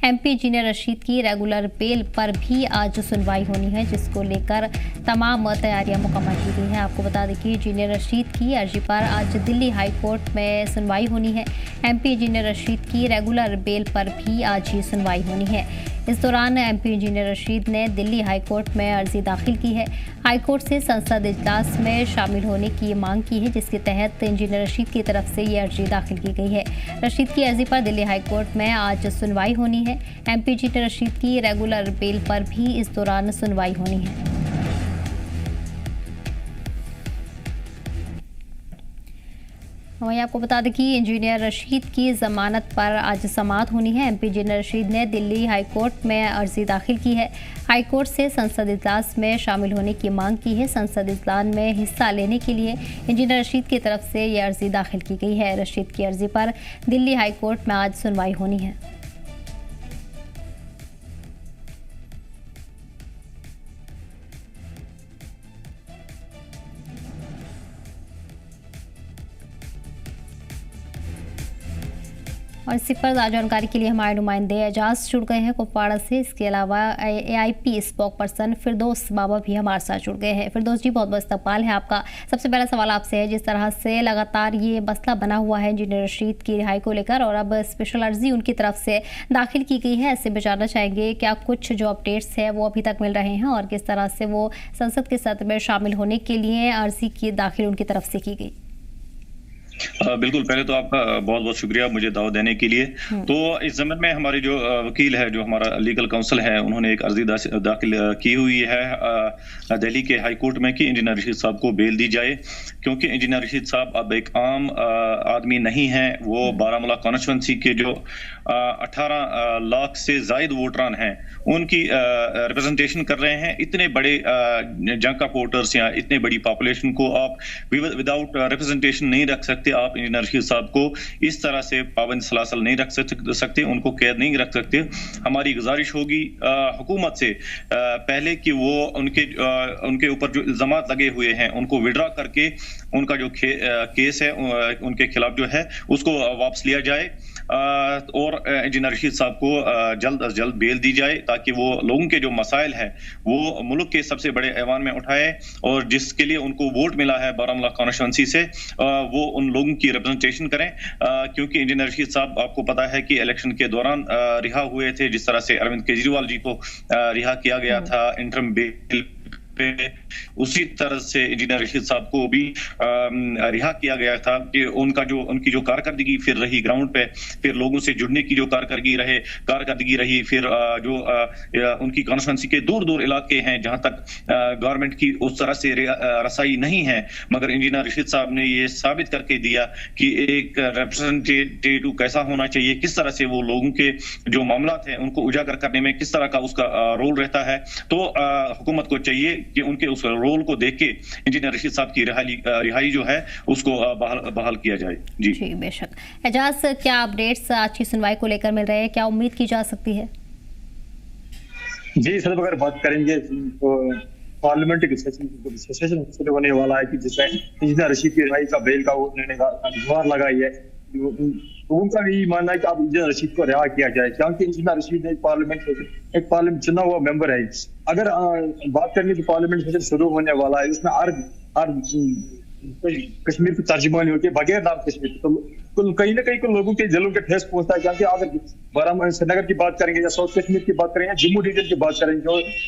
MP engineer Rashid की regular bell पर भी आज सुनवाई होनी है, जिसको लेकर तमाम तैयारियां मुकम्मल की गई हैं। आपको बता दें कि इंजीनियर रशीद की अर्जी पर आज दिल्ली हाई कोर्ट में सुनवाई होनी है। एमपी इंजीनियर रशीद की रेगुलर बेल पर भी आज ही सुनवाई होनी है। इस दौरान एमपी इंजीनियर रशीद ने दिल्ली हाई कोर्ट में अर्जी दाखिल की है। हाई कोर्ट से संसद इजलास में शामिल होने की मांग की है, जिसके तहत इंजीनियर रशीद की तरफ से ये अर्जी दाखिल की गई है। रशीद की अर्जी पर दिल्ली हाई कोर्ट में आज सुनवाई होनी है। एमपी इंजीनियर रशीद की रेगुलर बेल पर भी इस दौरान सुनवाई होनी है। वहीं आपको बता दें कि इंजीनियर रशीद की जमानत पर आज समाअत होनी है। एमपी इंजीनियर रशीद ने दिल्ली हाई कोर्ट में अर्जी दाखिल की है। हाई कोर्ट से संसद इजलास में शामिल होने की मांग की है। संसद इजलास में हिस्सा लेने के लिए इंजीनियर रशीद की तरफ से ये अर्जी दाखिल की गई है। रशीद की अर्जी पर दिल्ली हाई कोर्ट में आज सुनवाई होनी है। और इसी पर जानकारी के लिए हमारे नुमाइंदे एजाज जुड़ गए हैं कुपवाड़ा से। इसके अलावा एआईपी स्पोक पर्सन फिरदौस बाबा भी हमारे साथ जुड़ गए हैं। फिरदौस जी, बहुत बहुत इस्तकबाल है आपका। सबसे पहला सवाल आपसे है, जिस तरह से लगातार ये मसला बना हुआ है इंजीनियर रशीद की रिहाई को लेकर और अब स्पेशल अर्जी उनकी तरफ से दाखिल की गई है, ऐसे में जानना चाहेंगे क्या कुछ जो अपडेट्स है वो अभी तक मिल रहे हैं और किस तरह से वो संसद के सत्र में शामिल होने के लिए अर्जी की दाखिल उनकी तरफ से की गई? बिल्कुल, पहले तो आपका बहुत बहुत शुक्रिया मुझे दावत देने के लिए। तो इस ज़मीन में हमारे जो वकील है, जो हमारा लीगल काउंसिल है, उन्होंने एक अर्जी दाखिल की हुई है दिल्ली के हाई कोर्ट में कि इंजीनियर रशीद साहब को बेल दी जाए, क्योंकि इंजीनियर रशीद साहब अब एक आम आदमी नहीं है। वो बारामूला कॉन्स्टिट्यूंसी के जो 18 लाख से जायद वोटरान हैं उनकी रिप्रेजेंटेशन कर रहे हैं। इतने बड़े जंका वोटर्स या इतने बड़ी पॉपुलेशन को आप विदाउट रिप्रेजेंटेशन नहीं रख सकते। आप इंजीनियर रशीद साहब को इस तरह से पाबंद सलासल नहीं रख सकते, उनको कैद नहीं रख सकते। हमारी गुजारिश होगी हुकूमत से पहले कि वो उनके ऊपर जो इल्जामात लगे हुए हैं उनको विड्रॉ करके उनका जो केस है उनके खिलाफ जो है उसको वापस लिया जाए और इंजीनियर रशीद साहब को जल्द अज जल्द बेल दी जाए, ताकि वो लोगों के जो मसाइल है वो मुल्क के सबसे बड़े ऐवान में उठाए और जिसके लिए उनको वोट मिला है बारामूला कॉन्स्टिट्यूंसी से, वो उन लोगों की रिप्रेजेंटेशन करें। क्योंकि इंजीनियर रशीद साहब आपको पता है कि इलेक्शन के दौरान रिहा हुए थे, जिस तरह से अरविंद केजरीवाल जी को रिहा किया गया था इंटरम बेल पे, उसी तरह से इंजीनियर रशीद साहब को भी रिहा किया गया था कि उनकी जो कारकर्दगी फिर रही ग्राउंड पे, फिर लोगों से जुड़ने की जो कारकर्दगी रही, फिर जो उनकी कॉन्स्टिट्यूंसी के दूर दूर इलाके हैं जहां तक गवर्नमेंट की उस तरह से रसाई नहीं है, मगर इंजीनियर रशीद साहब ने ये साबित करके दिया कि एक रिप्रेजेंटेटिव कैसा होना चाहिए, किस तरह से वो लोगों के जो मामला हैं उनको उजागर करने में किस तरह का उसका रोल रहता है। तो हुकूमत को चाहिए कि उनके उस रोल को देख के इंजीनियर रशीद साहब की रिहाई जो है उसको बहाल किया जाए। जी बेशक। एजाज, क्या अपडेट्स आज की सुनवाई को लेकर मिल रहे हैं, क्या उम्मीद की जा सकती है? जी सर, अगर बात करेंगे तो पार्लियामेंट्री सेशन शुरू होने वाला है कि जिसमें इंजीनियर रशीद की रिहाई का बेल का उन्होंने गुहार लगाई है। उनका भी मानना है कि अब इंजीनियर रशीद को रिहा किया जाए, क्योंकि इंजीनियर रशीद एक पार्लियामेंट चुना हुआ मेंबर है। अगर बात करेंगे तो पार्लियामेंट सेशन शुरू होने वाला है, उसमें हर कश्मीर की तर्जुमानी होती है बगैर नाम कश्मीर, तो कहीं ना कहीं लोगों के दिलों के ठेस पहुंचता है। क्योंकि अगर बारामूला श्रीनगर की बात करेंगे या साउथ कश्मीर की बात करेंगे, जम्मू रीजन की बात करेंगे,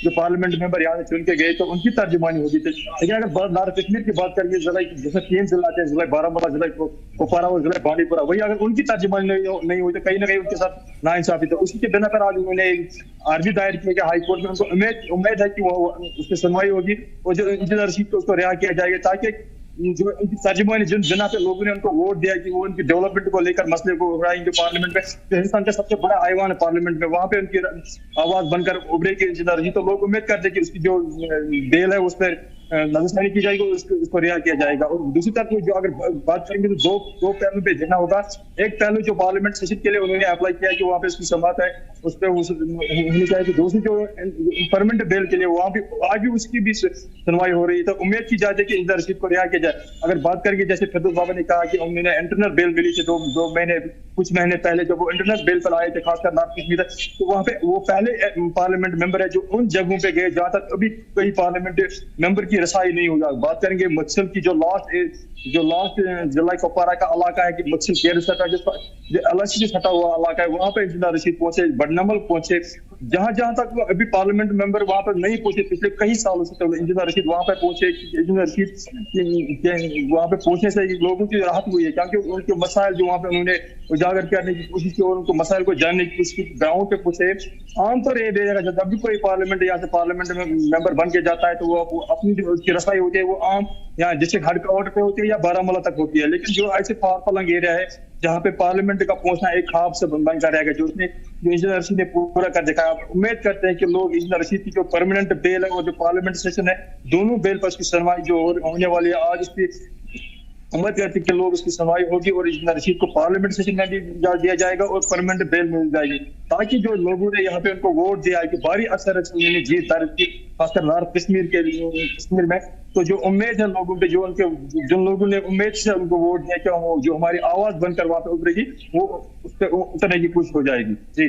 जो पार्लियामेंट मेंबर यहाँ से चुन के गए तो उनकी तर्जुमानी होगी थी। लेकिन अगर नॉर्थ कश्मीर की बात करेंगे, जैसे 3 जिला थे, जिला बारामूला, जिला कुपवाड़ा और जिला बांडीपुरा, वही अगर उनकी तर्जुमानी नहीं हुई तो कहीं ना कहीं उनके साथ नाइंसाफी। तो उसी के बिना पर आज उन्होंने अर्जी दायर किया कि हाई कोर्ट में। उनको उम्मीद है कि वो उस पर सुनवाई होगी और जो इंजीनियर रशीद को उसको रिहा किया जाएगा, ताकि जो इनकी तर्जुमानी जिन बिना पे लोगों ने उनको वोट दिया कि वो उनकी डेवलपमेंट को लेकर मसले को उठाएंगे पार्लियामेंट में, जो हिंदुस्तान का सबसे बड़ा ऐवान है पार्लियामेंट में, वहां पे उनकी आवाज बनकर उभरेगी इंजीनियर रशीद। तो लोग उम्मीद करते हैं कि उसकी जो बेल है उस पर नजरसानी की जाएगी, उसको रिहा किया जाएगा। और दूसरी तरफ जो अगर बात करेंगे तो दो पहलू पे देखना होगा। एक पहलू जो पार्लियामेंट सेशन के लिए उन्होंने अप्लाई किया कि वहाँ पे उसकी समाअत है, उस पर होनी चाहिए। दूसरी जो परमानेंट बेल के लिए वहाँ भी आज भी उसकी भी सुनवाई हो रही है। तो उम्मीद की जाती है कि इंदिरा रशीद को रिहा किया जाए। अगर बात करेंगे जैसे फिरदौस बाबा ने कहा कि उन्होंने इंटरनल बेल मिली थी कुछ महीने पहले, जब वो इंटरनल बेल पर आए थे, खासकर नॉर्थ कश्मीर, तो वहाँ पे वो पहले पार्लियामेंट मेंबर है जो उन जगहों पे गए जहाँ तक अभी कोई पार्लियामेंट मेंबर की रसाई नहीं होगा। बात करेंगे मक्सल की जो लास्ट जिला कुपवारा का इलाका है कि मक्सल केयर जो एलआईसी से सटा हुआ इलाका है, वहाँ पे इंदिरा रशीद पहुंचे, बडनमल पहुंचे, जहां तक वो अभी पार्लियामेंट मेंबर वहां पर नहीं पहुंचे पिछले कई सालों से। तो इंदिरा रशीद वहां पर पहुंचे, इंदिरा रशीद वहां पे पहुंचने से लोगों की राहत हुई है, क्योंकि उनके मसाइल जो वहां पे उन्होंने उजागर करने की कोशिश की और उनको मसाइल को जानने की कोशिश की, गाँव पे पूछे। आमतौर ये देखा जाता है जब भी कोई पार्लियामेंट यहाँ से पार्लियामेंट में मेंबर बन के जाता है तो वो अपनी जो उसकी रसाई होती है वो आम यहाँ डिस्ट्रिक्ट हेडक्वार्टर पे होती है या बारामूला तक होती है। लेकिन जो ऐसे फार फलंग एरिया है जहाँ पे पार्लियामेंट का पहुंचना एक ख्वाब से बनकर रहेगा, जो इंजीनियर रशीद ने पूरा कर दिखाया। उम्मीद करते हैं कि लोग इंजीनियर रशीद की जो परमानेंट बेल है और जो पार्लियामेंट सेशन है, दोनों बेल पर उसकी सुनवाई जो होने वाली है आज, उसकी उम्मीद करते हैं कि लोग उसकी सुनवाई होगी और इंजीनियर रशीद को पार्लियामेंट सेशन में भी दिया जाएगा और परमानेंट बेल मिल जाएगी, ताकि जो लोगों ने यहाँ पे उनको वोट दिया है कि भारी अक्सर उन्होंने जीत दर्ज की, खासकर नॉर्थ कश्मीर में। तो जो उम्मीद है लोगों पे, जो लोगों ने उम्मीद से उनको वोट दिया कि जो हमारी आवाज बनकर वहां पे उभरेगी वो उस पर उतरने की कोशिश हो जाएगी। जी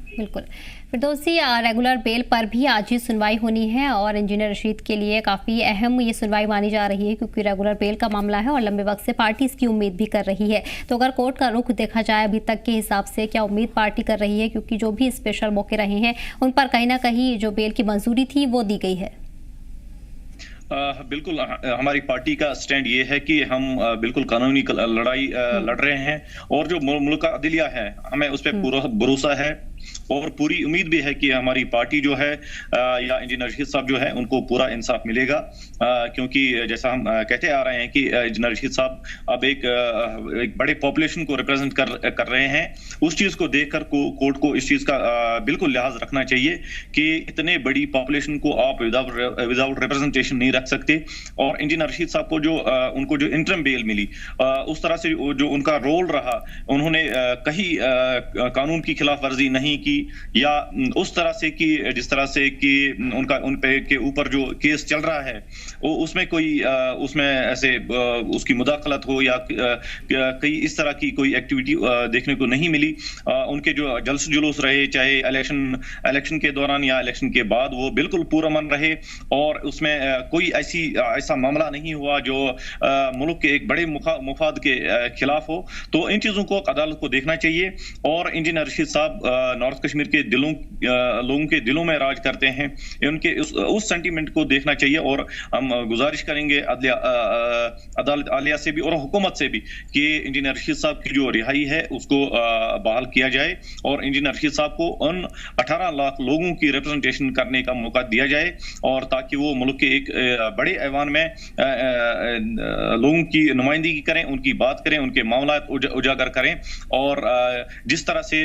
बिल्कुल फिरदौसी, रेगुलर बेल पर भी आज ही सुनवाई होनी है और इंजीनियर रशीद के लिए काफ़ी अहम ये सुनवाई मानी जा रही है, क्योंकि रेगुलर बेल का मामला है और लंबे वक्त से पार्टी इसकी उम्मीद भी कर रही है। तो अगर कोर्ट का रुख देखा जाए अभी तक के हिसाब से, क्या उम्मीद पार्टी कर रही है, क्योंकि जो भी स्पेशल मौके रहे हैं उन पर कहीं ना कहीं जो बेल की मंजूरी थी वो दी गई है? बिल्कुल, हमारी पार्टी का स्टैंड ये है कि हम बिल्कुल कानूनी लड़ाई लड़ रहे हैं और जो मुल्क का अदलिया है हमें उस पर पूरा भरोसा है और पूरी उम्मीद भी है कि हमारी पार्टी जो है या इंजीनियर रशीद साहब जो है उनको पूरा इंसाफ मिलेगा, क्योंकि जैसा हम कहते आ रहे हैं कि इंजीनियर रशीद साहब अब एक बड़े पॉपुलेशन को रिप्रेजेंट कर रहे हैं। उस चीज को देखकर कोर्ट को इस चीज का बिल्कुल लिहाज रखना चाहिए कि इतने बड़ी पॉपुलेशन को आप विदाउट रिप्रेजेंटेशन नहीं रख सकते। और इंजीनियर रशीद साहब को उनको जो इंटरम बेल मिली, उस तरह से जो उनका रोल रहा, उन्होंने कहीं कानून की खिलाफ वर्जी नहीं की या उस तरह से कि जिस तरह से कि उन पे के ऊपर जो केस चल रहा है वो उसमें कोई उसमें ऐसे उसकी मुदाखलत हो या कई इस तरह की कोई एक्टिविटी देखने को नहीं मिली। उनके जो जलस जुलूस रहे, चाहे इलेक्शन के दौरान या इलेक्शन के बाद, वो बिल्कुल पुरअमन रहे और उसमें कोई ऐसा मामला नहीं हुआ जो मुल्क के एक बड़े मुफाद के खिलाफ हो। तो इन चीजों को अदालत को देखना चाहिए और इंजीनियर रशीद साहब नॉर्थ कश्मीर के लोगों के दिलों में राज करते हैं, उनके उस सेंटीमेंट को देखना चाहिए। और हम गुजारिश करेंगे अदालत आलिया से भी और हुकूमत से भी कि इंजीनियर रशीद साहब की जो रिहाई है उसको बहाल किया जाए और इंजीनियर रशीद साहब को उन 18 लाख लोगों की रिप्रेजेंटेशन करने का मौका दिया जाए, और ताकि वो मुल्क के एक बड़े ऐवान में लोगों की नुमाइंदगी करें, उनकी बात करें, उनके मामला उजागर करें। और जिस तरह से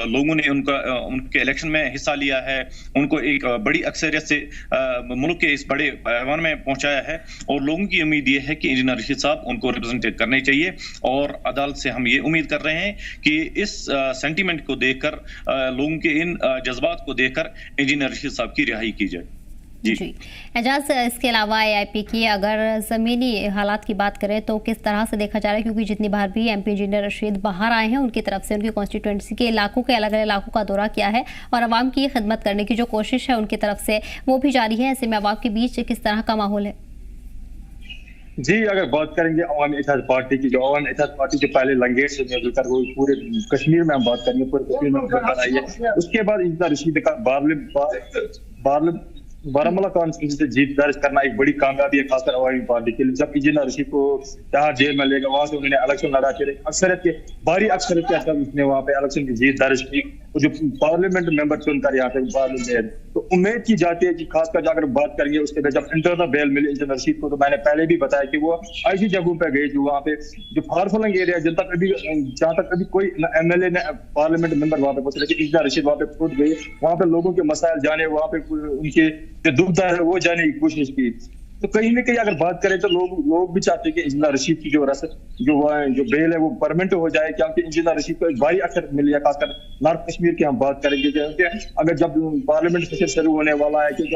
लोगों ने उनके इलेक्शन में हिस्सा लिया है, उनको एक बड़ी अक्सरियत से मुल्क के इस बड़े ऐवान में पहुंचाया है, और लोगों की उम्मीद ये है कि इंजीनियर रशीद साहब उनको रिप्रेजेंटेट करने चाहिए। और अदालत से हम ये उम्मीद कर रहे हैं कि इस सेंटीमेंट को देखकर, लोगों के इन जज्बात को देखकर इंजीनियर रशीद साहब की रिहाई की जाए। जी एजाज, इसके अलावा एआईपी की अगर ज़मीनी हालात की बात करें तो किस तरह से देखा जा रहा है, क्योंकि जितनी बार भी एमपी इंजीनियर रशीद बाहर आए हैं उनकी तरफ से उनकी कॉन्स्टिट्यूएंसी के इलाकों के अलग अलग इलाकों का दौरा किया है और आवाम की खिदमत करने की जो कोशिश है उनकी तरफ से वो भी जारी है। ऐसे में आवाम के बीच किस तरह का माहौल है? जी, अगर बात करेंगे अवामी इत्तेहाद पार्टी की, जो अवामी इत्तेहाद पार्टी जो पहले लंगेट से मिलकर वो पूरे कश्मीर में हम बात करेंगे, पूरे कश्मीर में मिलकर आई है, उसके बाद इंजीनियर रशीद का बारामूला कॉन्स्टिट्यूंसी से जीत दर्ज करना एक बड़ी कामयाबी है, खासकर अवामी पार्टी के लिए। जब इंजीनियर रशीद को यहाँ जेल में लेगा, वहां से उन्होंने इलेक्शन लड़ा के भारी अक्सरियत के साथ उसने वहां पे इलेक्शन की जीत दर्ज की और जो पार्लियामेंट मेंबर चुनकर यहाँ पे पार्लियामेंट, तो उम्मीद की जाती है कि खासकर अगर बात करेंगे उसके बाद जब इंटरनल बेल मिली इंजीनियर रशीद को, तो मैंने पहले भी बताया कि वो ऐसी जगहों पे गए जो वहाँ पे जो फारफलंग एरिया जहाँ तक अभी कोई एमएलए ने पार्लियामेंट मेंबर वहाँ पे पहुंचे, लेकिन इंजीनियर रशीद वहाँ पे खुद गए, वहाँ पे लोगों के मसाइल जाने, वहाँ पे उनके जो दुविधा है वो जाने की कोशिश की। तो कहीं ना कहीं अगर बात करें तो लोग भी चाहते हैं कि इंजीनियर रशीद की जो बेल है वो परमानेंट हो जाए, क्योंकि इंजीनियर रशीद को एक भारी अक्सर मिल गया। खासकर नॉर्थ कश्मीर की हम बात करेंगे, क्योंकि अगर जब पार्लियामेंट सेशन शुरू होने वाला है, क्योंकि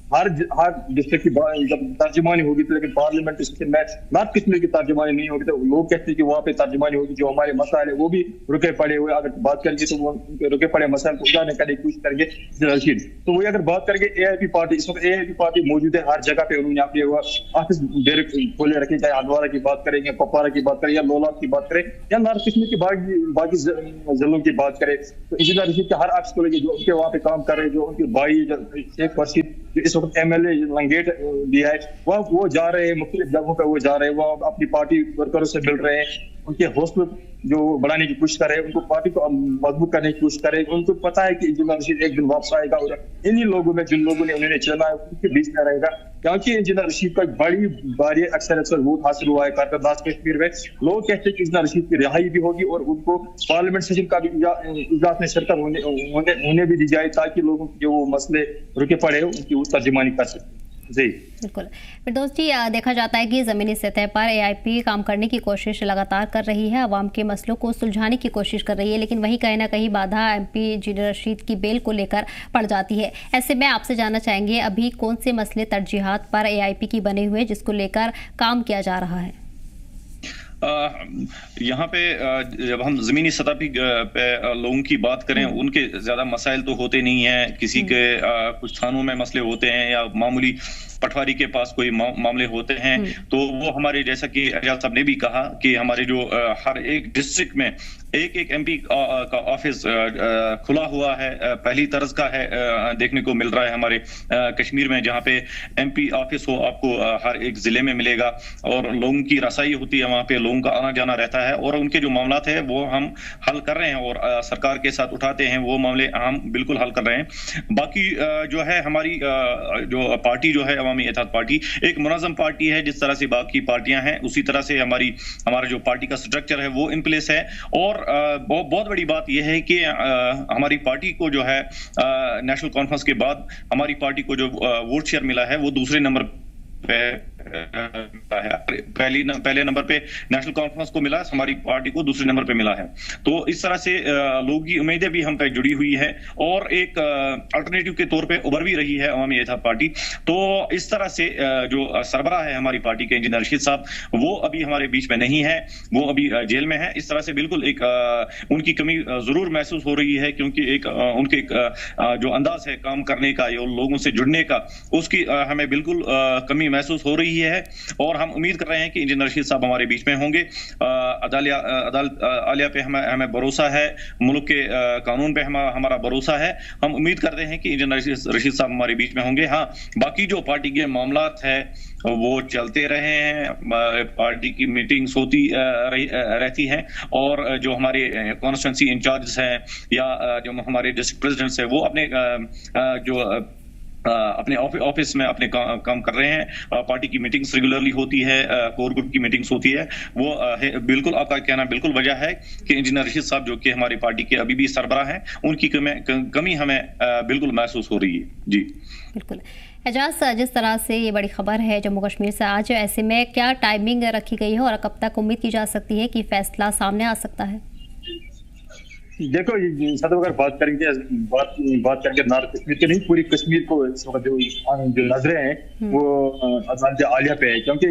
हर डिस्ट्रिक्ट की जब तर्जुमानी होगी तो, लेकिन पार्लियामेंट सेशन में नॉर्थ कश्मीर की तर्जुमानी नहीं होगी, तो लोग कहते हैं कि वहाँ पे तर्जुमानी होगी, जो हमारे मसाइल है वो भी रुके पड़े हुए। अगर बात करेंगे तो वो रुके पड़े मसाइल को उजागर करने की कोशिश करेंगे रशीद। तो वही अगर बात करेंगे AIP पार्टी, इस वक्त AIP पार्टी मौजूद है हर जगह पे, उन्होंने अपने ऑफिस खोले रखे, चाहे हंदवाड़ा की बात करेंगे, कुपवारा की बात करें, या लोला की बात करें, या नॉर्थ कश्मीर की बाकी जिलों की बात करें, तो इंजीनियर रशीद के हर ऑफिस खोलेंगे जो उनके वहाँ पे काम कर रहे हैं, जो उनके भाई शेख रशीद जो इस वक्त MLA लंगेट दिया है, वो जा रहे हैं मुख्तलिफ जगहों पे, वो जा रहे हैं, वो अपनी पार्टी वर्करों से मिल रहे हैं, उनके हौसले जो बढ़ाने की कोशिश करे, उनको पार्टी को मजबूत करने की कोशिश करे। उनको पता है कि इंजीनियर रशीद एक दिन वापस आएगा और इन्हीं लोगों में जिन लोगों ने उन्हें चुना है उनके बीच में रहेगा, क्योंकि इंजीनियर रशीद का एक बड़ी भारी अक्सर वोट हासिल हुआ है नॉर्थ कश्मीर में। लोग कहते हैं कि इंजीनियर रशीद की रिहाई भी होगी और उनको पार्लियामेंट सेशन का भी इजलास में शिरकत होने भी दी जाए, ताकि लोगों के जो मसले रुके पड़े उनकी वो तर्जुमानी कर सके। जी बिल्कुल। फिरदौस जी, देखा जाता है कि ज़मीनी सतह पर AIP काम करने की कोशिश लगातार कर रही है, अवाम के मसलों को सुलझाने की कोशिश कर रही है, लेकिन वहीं कहीं ना कहीं बाधा MP इंजीनियर रशीद की बेल को लेकर पड़ जाती है। ऐसे में आपसे जानना चाहेंगे अभी कौन से मसले तरजीहात पर AIP की बने हुए जिसको लेकर काम किया जा रहा है? यहाँ पे जब हम जमीनी सतह पे लोगों की बात करें, उनके ज्यादा मसाइल तो होते नहीं हैं, किसी के कुछ थानों में मसले होते हैं या मामूली पटवारी के पास कोई मामले होते हैं, तो वो हमारे, जैसा कि एजाज साहब ने भी कहा कि हमारे जो हर एक डिस्ट्रिक्ट में एक MP का ऑफिस खुला हुआ है, पहली तरज का है, देखने को मिल रहा है हमारे कश्मीर में, जहाँ पे MP ऑफिस हो आपको हर एक जिले में मिलेगा और लोगों की रसाई होती है, वहाँ पे लोगों का आना जाना रहता है और उनके जो मामला है वो हम हल कर रहे हैं और सरकार के साथ उठाते हैं, वो मामले हम बिल्कुल हल कर रहे हैं। बाकी जो है हमारी जो पार्टी जो है अवामी इत्तेहाद पार्टी एक मुनज़्ज़म पार्टी है, जिस तरह से बाकी पार्टियां हैं उसी तरह से हमारा जो पार्टी का स्ट्रक्चर है वो इन प्लेस है। और बहुत बड़ी बात यह है कि हमारी पार्टी को जो है नेशनल कॉन्फ्रेंस के बाद हमारी पार्टी को जो वोट शेयर मिला है वो दूसरे नंबर पे पहले नंबर पे नेशनल कॉन्फ्रेंस को मिला, हमारी पार्टी को दूसरे नंबर पे मिला है। तो इस तरह से लोगों की उम्मीदें भी हम पे जुड़ी हुई है और एक अल्टरनेटिव के तौर पे उभर भी रही है अवामी इत्तेहाद पार्टी। तो इस तरह से जो सरबराह है हमारी पार्टी के इंजीनियर रशीद साहब, वो अभी हमारे बीच में नहीं है, वो अभी जेल में है। इस तरह से बिल्कुल एक उनकी कमी जरूर महसूस हो रही है, क्योंकि एक उनके जो अंदाज है काम करने का या लोगों से जुड़ने का, उसकी हमें बिल्कुल कमी महसूस हो रही है और हम उम्मीद कर रहे हैं कि इंजीनियर रशीद साहब हमारे बीच में होंगे। अदालत आलिया पे हमें भरोसा है, मुल्क के कानून पे हमारा भरोसा है। हम उम्मीद करते हैं कि इंजीनियर रशीद साहब हमारे बीच में होंगे। हाँ, बाकी जो पार्टी के मामलात है वो चलते रहे हैं, पार्टी की मीटिंग्स होती रहती हैं और जो हमारे कॉन्स्टिट्यूंसी इंचार्ज हैं या जो हमारे डिस्ट्रिक्ट प्रेसिडेंट्स हैं वो अपने ऑफिस में अपने काम कर रहे हैं। पार्टी की मीटिंग्स रेगुलरली होती है, कोर ग्रुप की मीटिंग्स होती है। वो बिल्कुल आपका कहना बिल्कुल वजह है कि इंजीनियर रशीद साहब जो कि हमारी पार्टी के अभी भी सरबराह हैं, उनकी कमी हमें बिल्कुल महसूस हो रही है। जी बिल्कुल। एजाज, जिस तरह से ये बड़ी खबर है जम्मू कश्मीर से आज, ऐसे में क्या टाइमिंग रखी गई है और कब तक उम्मीद की जा सकती है कि फैसला सामने आ सकता है? देखो सदर, अगर बात करेंगे नॉर्थ कश्मीर के नहीं, पूरी कश्मीर को इस वक्त जो नजरें हैं वो अदालत आलिया पे है, क्योंकि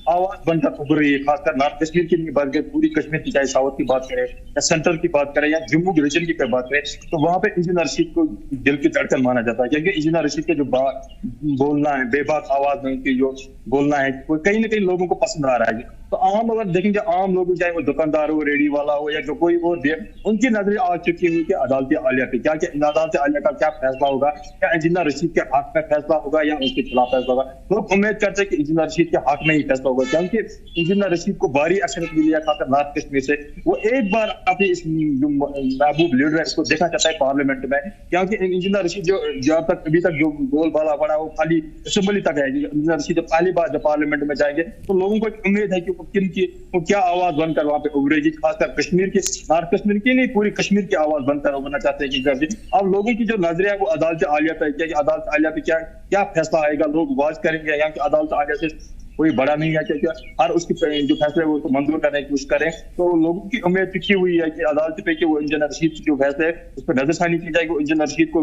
आवाज बनकर उभर रही है। खासकर नॉर्थ कश्मीर की बात करें, पूरी कश्मीर की, चाहे साउथ की बात करें या सेंट्रल की बात करें या जम्मू रीजन की बात करें, तो वहां पे इंजीनियर रशीद को दिल की धड़कन माना जाता है, क्योंकि इंजीनियर रशीद के जो बोलना है, बेबाक आवाज में उनकी जो बोलना है, वो कहीं ना कहीं लोगों को पसंद आ रहा है। तो आम अगर देखेंगे, आम लोग चाहे वो दुकानदार हो, रेडी वाला हो या जो कोई और दे, उनकी नजरें आ चुकी हुई कि अदालत आलिया पे क्या अदालत आलिया का क्या फैसला होगा, क्या इंजीनियर रशीद के हक में फैसला होगा या उसके खिलाफ फैसला होगा। तो उम्मीद करते हैं कि इंजीनियर रशीद के हक में ही फैसला होगा, क्योंकि इंजीनियर रशीद को भारी अक्सरियत मिली है खासकर नॉर्थ कश्मीर से। वो एक बार अपनी इस महबूब लीडर है इसको देखना चाहता है पार्लियामेंट में, क्योंकि इंजीनियर रशीद जो अभी तक जो बोलबाला पड़ा वो खाली असेंबली तक है। इंजीनियर रशीद पहली बार जब पार्लियामेंट में जाएंगे तो लोगों को उम्मीद है कि वो वो क्या आवाज बनकर वहाँ पे उभरेगी, खासकर कश्मीर की, नॉर्थ कश्मीर की नहीं, पूरी कश्मीर की आवाज बनकर उभरना चाहते हैं कि अब लोगों की जो नजरिया है वो अदालत आलिया पे क्या, अदालत आलिया पे क्या क्या फैसला आएगा, लोग वाज करेंगे यहाँ की अदालत आलिया से कोई बड़ा नहीं है क्या, हर उसकी जो फैसले वो तो मंजूर करने की कोशिश करें। तो लोगों की उम्मीद टिकी हुई है कि अदालत पे कि वो इंजीनियर रशीद की जो फैसले है उस पर नजरसानी की जाएगी, इंजीनियर रशीद को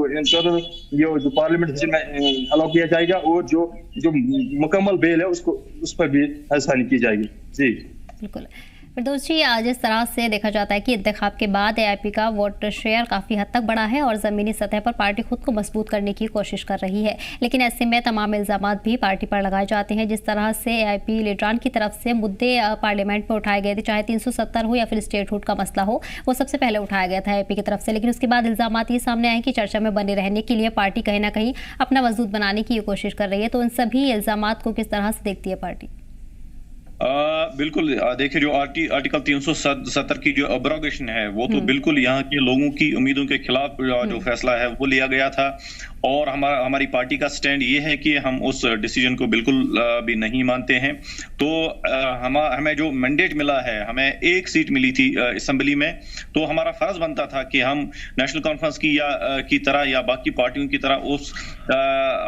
जो पार्लियामेंट सेशन में अलाउ किया जाएगा और जो मुकम्मल बेल है उसको उस पर भी नजरसानी की जाएगी। जी बिल्कुल फिरदौस जी, जिस तरह से देखा जाता है कि इंतखाब के बाद एआईपी का वोट शेयर काफ़ी हद तक बढ़ा है और ज़मीनी सतह पर पार्टी खुद को मजबूत करने की कोशिश कर रही है, लेकिन ऐसे में तमाम इल्ज़ाम भी पार्टी पर लगाए जाते हैं। जिस तरह से एआईपी लीडरान की तरफ से मुद्दे पार्लियामेंट में उठाए गए थे, चाहे 370 हो या फिर स्टेटहुड का मसला हो, वो सबसे पहले उठाया गया था एआईपी की तरफ से, लेकिन उसके बाद इल्ज़ाम ये सामने आए कि चर्चा में बने रहने के लिए पार्टी कहीं ना कहीं अपना वजूद बनाने की कोशिश कर रही है। तो इन सभी इल्ज़ाम को किस तरह से देखती है पार्टी? बिल्कुल, देखिए जो आर्टिकल 370 की जो अब्रोगेशन है वो तो बिल्कुल यहाँ के लोगों की उम्मीदों के खिलाफ जो फैसला है वो लिया गया था और हमारी पार्टी का स्टैंड ये है कि हम उस डिसीजन को बिल्कुल भी नहीं मानते हैं। तो हमें जो मैंडेट मिला है, हमें एक सीट मिली थी असेंबली में, तो हमारा फर्ज बनता था कि हम नेशनल कॉन्फ्रेंस की तरह या बाकी पार्टियों की तरह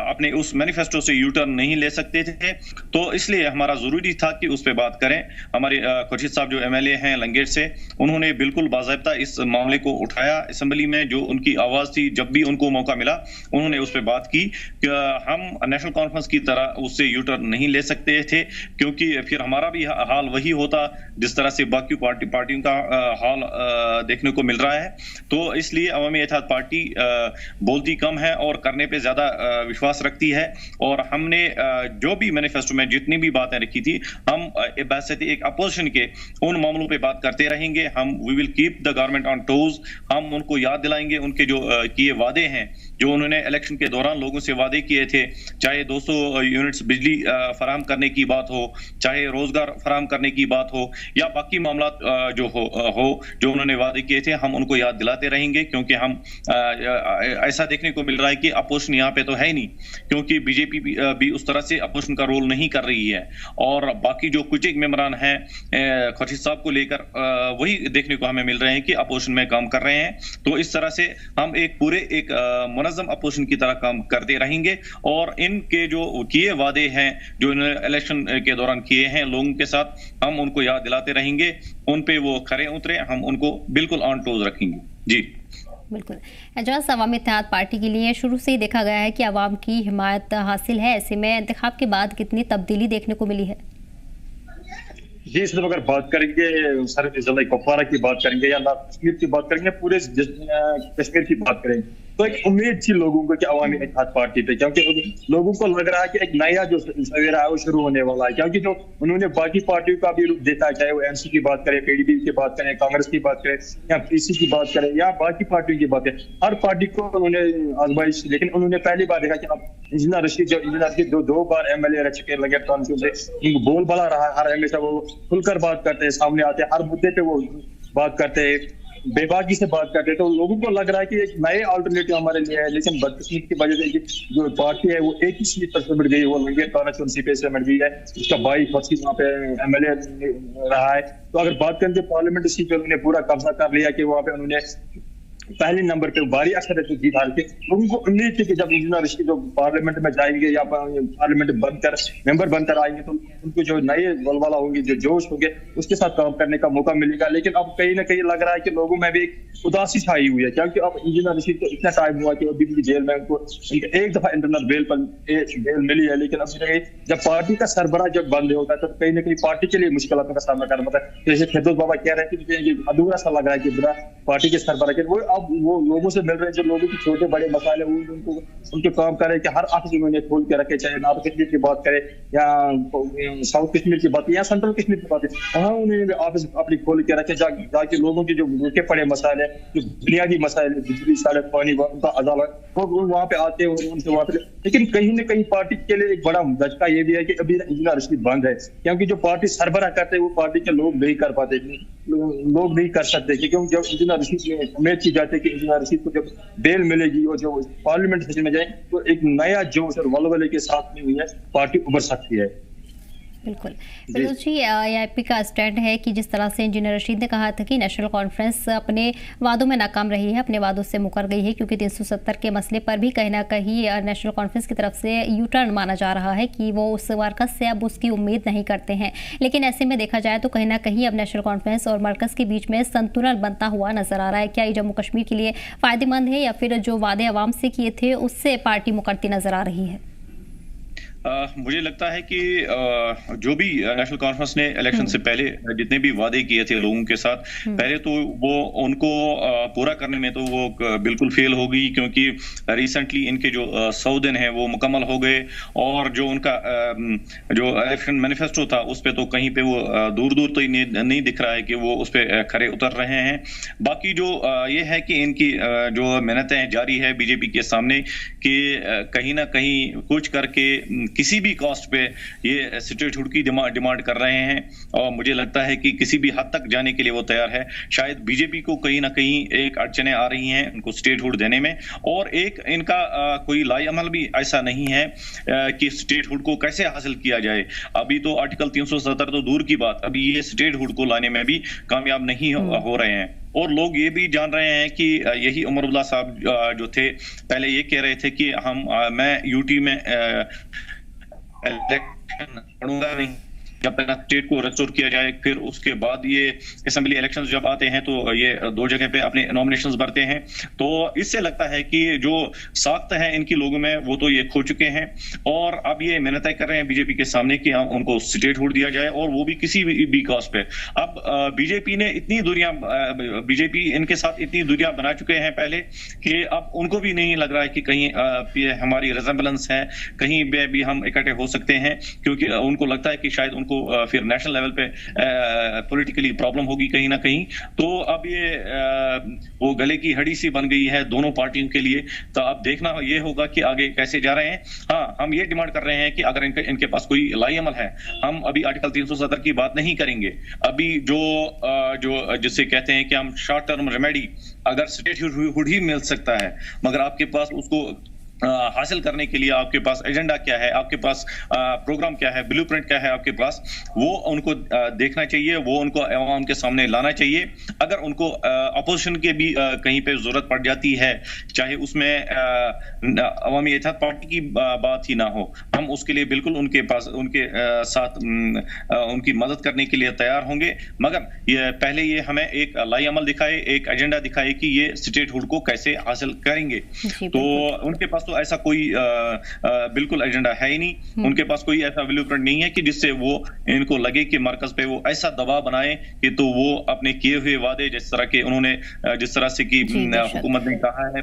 अपने उस मैनिफेस्टो से यू टर्न नहीं ले सकते थे। तो इसलिए हमारा जरूरी था कि उस पर बात करें। हमारे खुर्शीद साहब जो एमएलए हैं लंगेट से, उन्होंने बिल्कुल बाज़ाब्ता इस मामले को उठाया असेंबली में, जो उनकी आवाज थी, जब भी उनको मौका मिला उन्होंने उस पर बात की कि हम नेशनल कॉन्फ्रेंस की तरह उससे यू टर्न नहीं ले सकते थे, क्योंकि फिर हमारा भी हाल वही होता जिस तरह से बाकी पार्टियों का हाल देखने को मिल रहा है। तो इसलिए अवामी इत्तेहाद पार्टी बोलती कम है और करने पे ज्यादा विश्वास रखती है। और हमने जो भी मैनिफेस्टो में जितनी भी बातें रखी थी, हम बहसती एक अपोजिशन के उन मामलों पे बात करते रहेंगे। हम we will keep the government on toes. हम उनको याद दिलाएंगे उनके जो किए वादे हैं, जो उन्होंने इलेक्शन के दौरान लोगों से वादे किए थे, चाहे 200 यूनिट्स बिजली फराहम करने की बात हो, चाहे रोजगार फराहम करने की बात हो, या बाकी मामला जो उन्होंने वादे किए थे, हम उनको याद दिलाते रहेंगे। क्योंकि हम ऐसा देखने को मिल रहा है कि अपोजिशन यहाँ पे तो है ही नहीं, क्योंकि बीजेपी भी उस तरह से अपोजिशन का रोल नहीं कर रही है। और बाकी जो कुछ एक मेंबरान हैं खुर्शीद साहब को लेकर, वही देखने को हमें मिल रहे हैं कि अपोजिशन में काम कर रहे हैं। तो इस तरह से हम एक मुनज़्ज़म अपोजिशन की तरह काम करते रहेंगे और इनके जो किए वादे हैं, जो इन्होंने इलेक्शन के दौरान किए हैं लोगों के साथ, हम उनको याद दिलाते रहेंगे। उन पे वो खरे उतरे, हम उनको बिल्कुल ऑन टोज रखेंगे। जी बिल्कुल। एजाज, अवामी इत्तेहाद पार्टी के लिए शुरू से ही देखा गया है कि अवाम की हिमायत हासिल है, ऐसे में इंतखाब के बाद कितनी तब्दीली देखने को मिली है? जी सिर्फ अगर बात करेंगे सर जिला कुपवारा की बात करेंगे या कश्मीर की बात करेंगे, पूरे कश्मीर की बात करेंगे, तो एक उम्मीद थी लोगों को कि अवामी इत्तेहाद पार्टी पे, क्योंकि लोगों को लग रहा है कि एक नया जो सवेरा है वो शुरू होने वाला है। क्योंकि जो उन्होंने बाकी पार्टियों का भी रुख देखा है, चाहे वो एनसी की बात करें, पीडीपी की बात करें, कांग्रेस की बात करें या पीसी की बात करें या बाकी पार्टियों की बात करें, हर पार्टी को उन्होंने आजमाइश, लेकिन उन्होंने पहली बार देखा कि अब इंजीनियर रशीद दो बार एमएलए रह चुके, लगे उनको बोल बला रहा है, हर हमेशा वो खुलकर बात करते हैं, सामने आते हैं, हर मुद्दे पे वो बात करते हैं, बेबाकी से बात करते हैं। तो लोगों को लग रहा है कि एक नए अल्टरनेटिव हमारे लिए है। लेकिन बदकिस्मती की वजह से जो पार्टी है वो एक ही सीट पर सिमट गई, वो लंगेट कॉन्स्टिट्यूंसी पे सिमट गई है। उसका भाई खुर्शीद वहाँ पे एमएलए रहा है। तो अगर बात करें तो पार्लियामेंट सीट पर उन्होंने पूरा कब्जा कर लिया कि वहाँ पे उन्होंने पहले नंबर पे भारी अक्सर तो जीत हार के लोगों को उम्मीद थी कि जब इंजीनियर रशीद जो पार्लियामेंट में जाएंगे या पार्लियामेंट बनकर मेंबर बनकर आएंगे तो उनको जो नए वलवला होंगे, जो जोश होंगे, उसके साथ काम करने का मौका मिलेगा। लेकिन अब कहीं ना कहीं लग रहा है कि लोगों में भी एक उदासी छाई हुई है, क्योंकि अब इंजीनियर रशीद को इतना टाइम हुआ कि अभी भी जेल में उनको एक दफा इंटरनल बेल मिली है। लेकिन अभी जब पार्टी का सरबराह जब बंद होगा तो कहीं ना कहीं पार्टी के लिए मुश्किलों का सामना करना पड़ता है। जैसे फिरदौस बाबा कह रहे हैं कि अधूरा सा लग रहा है कि पार्टी के सरबराह के अब वो लोगों से मिल रहे हैं, जो लोगों के छोटे बड़े मसाले उनको उनके काम करें कि हर ऑफिस उन्होंने खोल के रखे, चाहे नॉर्थ कश्मीर की बात करें या साउथ कश्मीर की बात या सेंट्रल कश्मीर की बात है, वहाँ उन्होंने ऑफिस अपनी खोल के रखे जाके लोगों के जो भूखे पड़े मसाले, जो बुनियादी मसाले, बिजली, सड़क, पानी, उनका अदालत, वो वहाँ पे आते हैं उनसे वहाँ पे। लेकिन कहीं ना कहीं पार्टी के लिए एक बड़ा झटका ये भी है कि अभी इंजीनियर रशीद बंद है, क्योंकि जो पार्टी सरबराह करते हैं वो पार्टी के लोग नहीं कर पाते, लोग नहीं कर सकते। क्योंकि जब इंजीनियर रशीद में उम्मीद की जाती है कि इंजीनियर रशीद को जब बेल मिलेगी और जो पार्लियामेंट सेशन में जाए तो एक नया जोश और वलवले के साथ में हुई है पार्टी उभर सकती है। बिल्कुल। जी फिरोज जी, एआईपी का स्टैंड है कि जिस तरह से इंजीनियर रशीद ने कहा था कि नेशनल कॉन्फ्रेंस अपने वादों में नाकाम रही है, अपने वादों से मुकर गई है, क्योंकि 370 के मसले पर भी कहीं ना कहीं नेशनल कॉन्फ्रेंस की तरफ से यू टर्न माना जा रहा है कि वो उस मरकज़ से अब उसकी उम्मीद नहीं करते हैं। लेकिन ऐसे में देखा जाए तो कहीं ना कहीं अब नेशनल कॉन्फ्रेंस और मरकज़ के बीच में संतुलन बनता हुआ नजर आ रहा है। क्या ये जम्मू कश्मीर के लिए फ़ायदेमंद है, या फिर जो वादे अवाम से किए थे उससे पार्टी मुकरती नजर आ रही है? मुझे लगता है कि जो भी नेशनल कॉन्फ्रेंस ने इलेक्शन से पहले जितने भी वादे किए थे लोगों के साथ, पहले तो वो उनको पूरा करने में तो वो बिल्कुल फेल हो गई, क्योंकि रिसेंटली इनके जो 100 दिन हैं वो मुकम्मल हो गए, और जो उनका जो इलेक्शन मैनिफेस्टो था उस पे तो कहीं पे वो दूर दूर तो नहीं दिख रहा है कि वो उस पे खरे उतर रहे हैं। बाकी जो ये है कि इनकी जो मेहनतें जारी है बीजेपी के सामने कि कहीं ना कहीं कुछ करके किसी भी कॉस्ट पे ये स्टेटहुड की डिमांड कर रहे हैं, और मुझे लगता है कि किसी भी हद तक जाने के लिए वो तैयार है। शायद बीजेपी को कहीं ना कहीं एक अड़चने आ रही हैं उनको स्टेटहुड देने में, और एक इनका कोई लाएअमल भी ऐसा नहीं है कि स्टेटहुड को कैसे हासिल किया जाए। अभी तो आर्टिकल 370 तो दूर की बात, अभी ये स्टेटहुड को लाने में भी कामयाब नहीं हो रहे हैं। और लोग ये भी जान रहे हैं कि यही उमर अब्दुल्ला साहब जो थे पहले ये कह रहे थे कि मैं यूटी में इलेक्शन लड़ूंगा नहीं जब तक स्टेट को रेस्टोर किया जाए। फिर उसके बाद ये असेंबली इलेक्शंस जब आते हैं तो ये 2 जगह पे अपने नॉमिनेशंस भरते हैं। तो इससे लगता है कि जो साख्त है इनकी लोगों में वो तो ये खो चुके हैं, और अब ये मेहनत कर रहे हैं बीजेपी के सामने कि उनको स्टेटहुड दिया जाए, और वो भी किसी भी कॉस्ट पे। अब बीजेपी ने बीजेपी इनके साथ इतनी दूरियां बना चुके हैं पहले कि अब उनको भी नहीं लग रहा है कि कहीं हमारी रिजेम्बलेंस है, कहीं भी हम इकट्ठे हो सकते हैं, क्योंकि उनको लगता है कि शायद उनको फिर नेशनल लेवल पे पॉलिटिकली प्रॉब्लम होगी कहीं ना कहीं। तो अब ये वो गले की हड्डी सी बन गई है दोनों पार्टियों के लिए। तो अब देखना ये होगा कि आगे कैसे जा रहे हैं। हाँ, हम ये डिमांड कर रहे हैं कि अगर इनके पास कोई लाएअमल है, हम अभी आर्टिकल 370 की बात नहीं करेंगे। अभी जो जिससे कहते हैं कि हम शॉर्ट टर्म रेमेडी, अगर स्टेटहुड ही मिल सकता है, मगर आपके पास उसको हासिल करने के लिए आपके पास एजेंडा क्या है, आपके पास प्रोग्राम क्या है, ब्लूप्रिंट क्या है आपके पास, वो उनको देखना चाहिए, वो उनको अवाम के सामने लाना चाहिए। अगर उनको अपोजिशन के भी कहीं पे जरूरत पड़ जाती है, चाहे उसमें अवामी इत्तेहाद पार्टी की बात ही ना हो, हम उसके लिए बिल्कुल उनके साथ उनकी मदद करने के लिए तैयार होंगे। मगर ये पहले ये हमें एक लाएअमल दिखाए, एक एजेंडा दिखाए कि ये स्टेटहुड को कैसे हासिल करेंगे। तो उनके पास तो ऐसा कोई बिल्कुल एजेंडा है ही नहीं, उनके पास कोई ऐसा ब्लूप्रिंट नहीं है कि जिससे वो इनको लगे कि मरकज पे वो ऐसा दबाव बनाए कि तो वो अपने किए हुए वादे जिस तरह से की हुकूमत ने कहा है